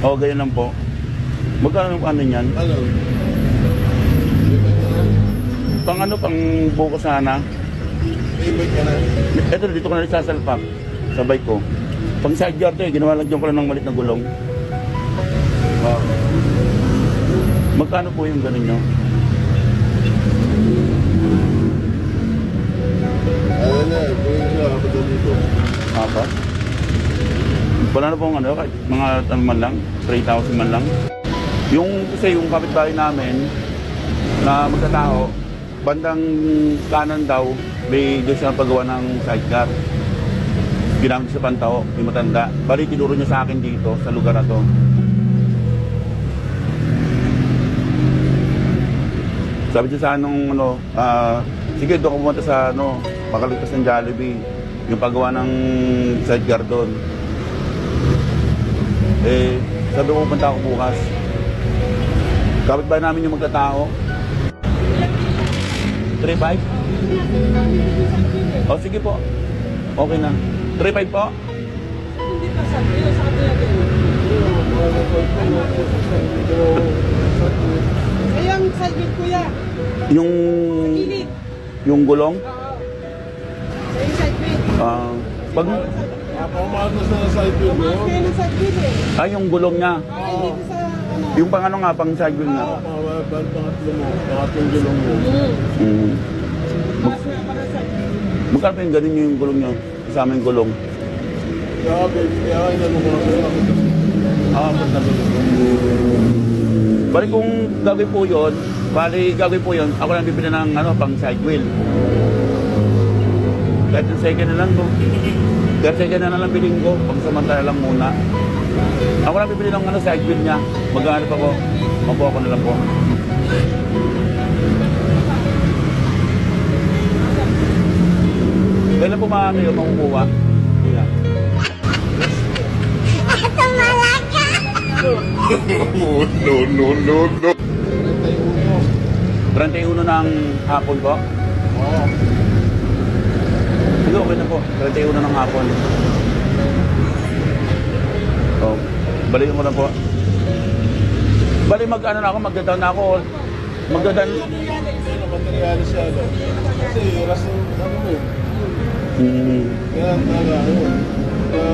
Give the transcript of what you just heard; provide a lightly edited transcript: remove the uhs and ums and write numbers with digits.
O, ganyan lang po. Magkano yung ano niyan? Ano? Pang ano, pang buko sana. Ibig ka na. Ito, dito ko na rin sasalpak sa bike ko. Pang sidecar to eh, ginawa lang dyan ko lang ng malit na gulong. Wow. Magkano po yung ganun nyo? Ano na, buhin siya, kapag dito. Apat? Wala na pong ano, kahit mga ano man lang, 3,000 man lang. Yung kasi yung kapitbahay namin na magkatao, bandang kanan daw, may doon siya paggawa ng sidecar. Ginamit sa Pantao, yung matanda. Bali, tinuro niya sa akin dito, sa lugar na to. Sabi niya sa anong, ano, sige, doon ka pumunta sa, ano, makaligtas ng Jollibee. Yung paggawa ng sidecar doon. Eh, sabi ko, pupunta ako bukas. Kapitbahay namin yung magkatao. 3,500? O, sige po. Okay na. 3,500 po? Hindi pa sabi yun, sa kanila din. Ay, yung side view, kuya. Yung... Gilid. Yung gulong? Oo. Sa yung side view. Pag... Pumahal na sa side view mo. Pumasok kayo ng side view eh. Ay, yung gulong niya. Ay, dito sa ano. Yung pang ano nga, pang side wheel nga. Pangatlong gulong mo. Mm. Mas na para sa Magkano pa yung ganun yung gulong nyo? Kasama yung gulong. Kaya, baby, kaya inano ko na sa'yo. Ba't nabili? Bali kung gagawin po yun, ako lang bibili ng ano, pang side wheel. Kahit yung second na lang to. Kahit second na lang bilhin ko, pag samantala lang muna. Ako lang bibili ng ano, side wheel niya. Mag-ano pa ko, makuha ko na lang po. Kailan po maano yun, makukuha? Hindi na. No. 31 ng hapon po? Oo. Sige, okay na po. 31 ng hapon. Oh, balikin ko na po. Bali mag-ano na ako, magdadaw na ako. Magdadaw. Materialis siya, no? Kasi, ras ng ano mo. Hmm. Kaya, talaga, yun. Kaya,